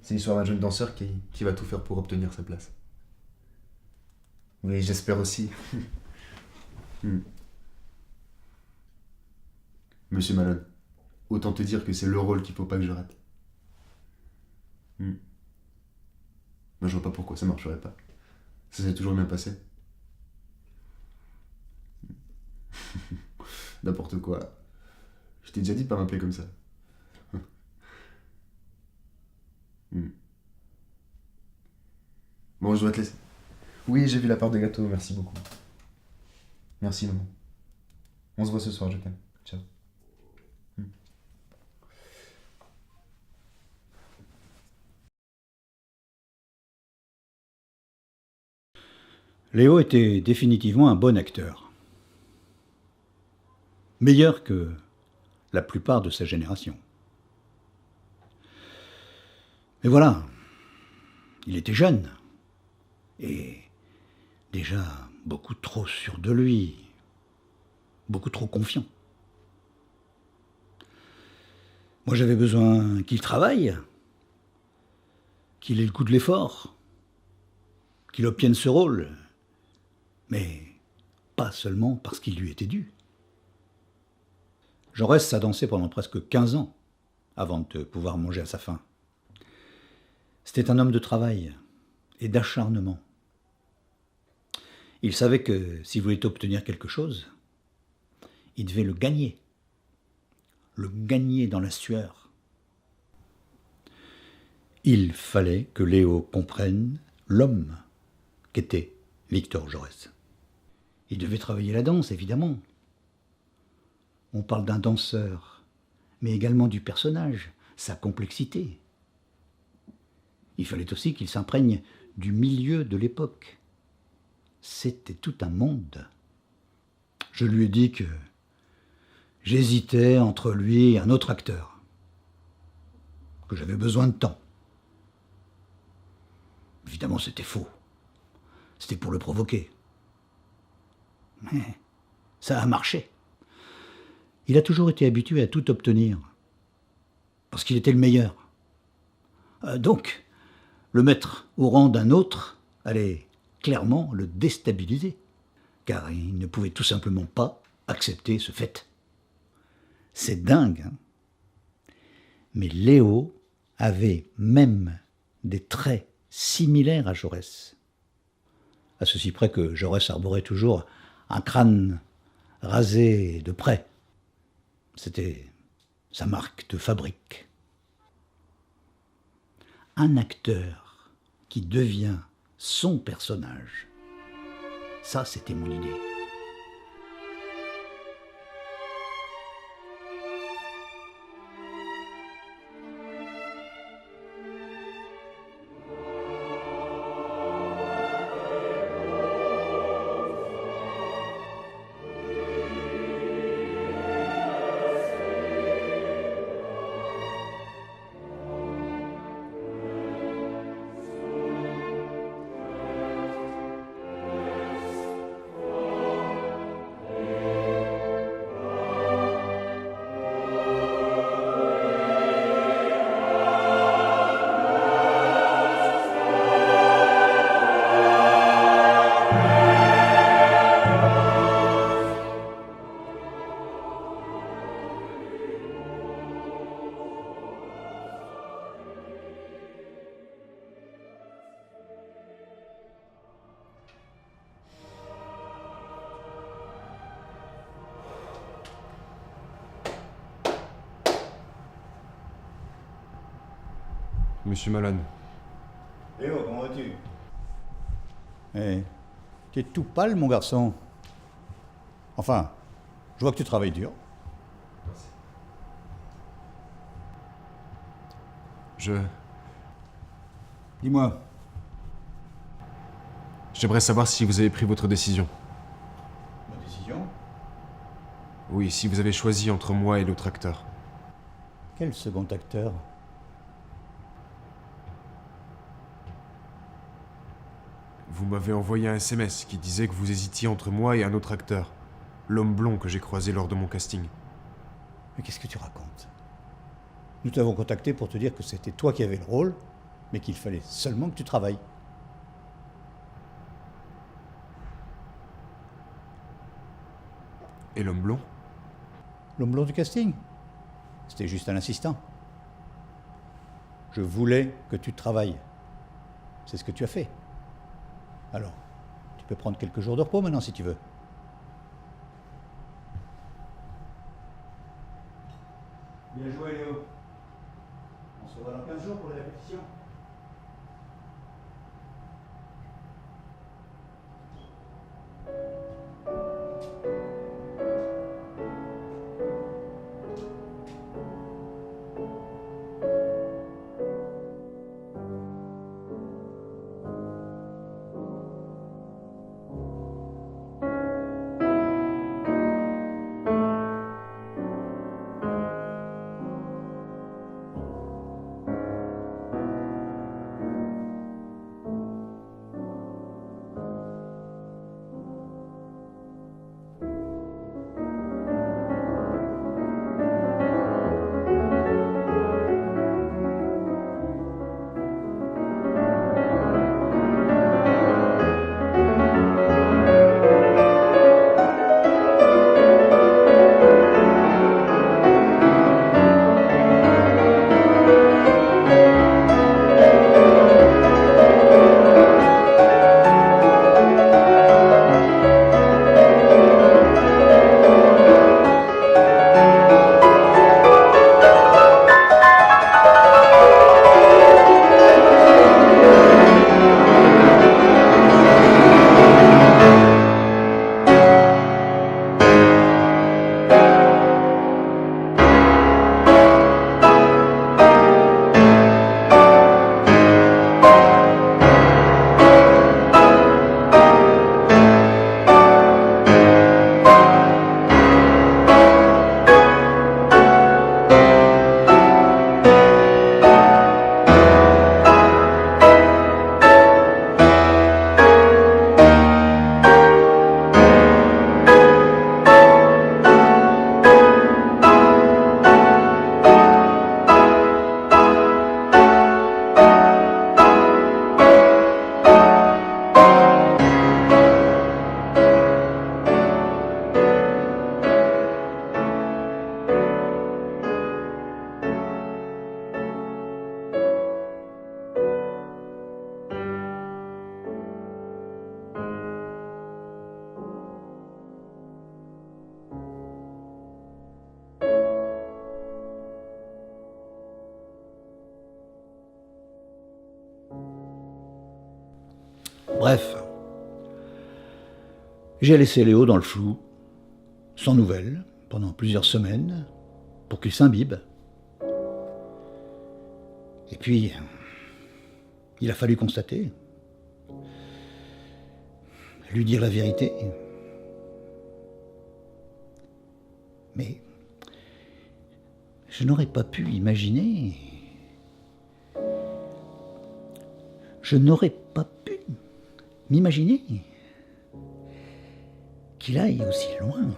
C'est l'histoire d'un jeune danseur qui va tout faire pour obtenir sa place. Oui, j'espère aussi. Hmm. Monsieur Malone, autant te dire que c'est le rôle qu'il faut pas que je rate. Hmm. Moi, je vois pas pourquoi ça marcherait pas. Ça s'est toujours bien passé. N'importe quoi. Je t'ai déjà dit de pas m'appeler comme ça. Hmm. Bon, je dois te laisser. Oui, j'ai vu la part de gâteau, merci beaucoup. Merci, maman. On se voit ce soir, je t'aime. Ciao. Hmm. Léo était définitivement un bon acteur. Meilleur que la plupart de sa génération. Mais voilà, il était jeune. Et déjà beaucoup trop sûr de lui. Beaucoup trop confiant. Moi j'avais besoin qu'il travaille, qu'il ait le goût de l'effort, qu'il obtienne ce rôle. Mais pas seulement parce qu'il lui était dû. Jaurès a dansé pendant presque 15 ans avant de pouvoir manger à sa faim. C'était un homme de travail et d'acharnement. Il savait que s'il voulait obtenir quelque chose, il devait le gagner. Le gagner dans la sueur. Il fallait que Léo comprenne l'homme qu'était Victor Jaurès. Il devait travailler la danse, évidemment. On parle d'un danseur, mais également du personnage, sa complexité. Il fallait aussi qu'il s'imprègne du milieu de l'époque. C'était tout un monde. Je lui ai dit que j'hésitais entre lui et un autre acteur, que j'avais besoin de temps. Évidemment, c'était faux. C'était pour le provoquer. Mais ça a marché. Il a toujours été habitué à tout obtenir, parce qu'il était le meilleur. Donc, le mettre au rang d'un autre allait clairement le déstabiliser, car il ne pouvait tout simplement pas accepter ce fait. C'est dingue, hein. Mais Léo avait même des traits similaires à Jaurès. À ceci près que Jaurès arborait toujours un crâne rasé de près. C'était sa marque de fabrique. Un acteur qui devient son personnage. Ça, c'était mon idée. Monsieur Malone. Léo, comment vas-tu? Eh, tu es tout pâle, mon garçon. Enfin, je vois que tu travailles dur. Je... Dis-moi, J'aimerais savoir si vous avez pris votre décision. ma décision? Oui, si vous avez choisi entre moi et l'autre acteur. Quel second acteur? Vous m'avez envoyé un SMS qui disait que vous hésitiez entre moi et un autre acteur. L'homme blond que j'ai croisé lors de mon casting. Mais qu'est-ce que tu racontes? Nous t'avons contacté pour te dire que c'était toi qui avais le rôle mais qu'il fallait seulement que tu travailles. Et l'homme blond? L'homme blond du casting, c'était juste un assistant. Je voulais que tu travailles. C'est ce que tu as fait. Alors, tu peux prendre quelques jours de repos maintenant si tu veux. Bien joué Léo. On se revoit dans 15 jours pour la répétition. Bref, j'ai laissé Léo dans le flou, sans nouvelles, pendant plusieurs semaines, pour qu'il s'imbibe. Et puis, il a fallu constater, lui dire la vérité. Mais je n'aurais pas pu imaginer, je n'aurais pas pu m'imaginer qu'il aille aussi loin.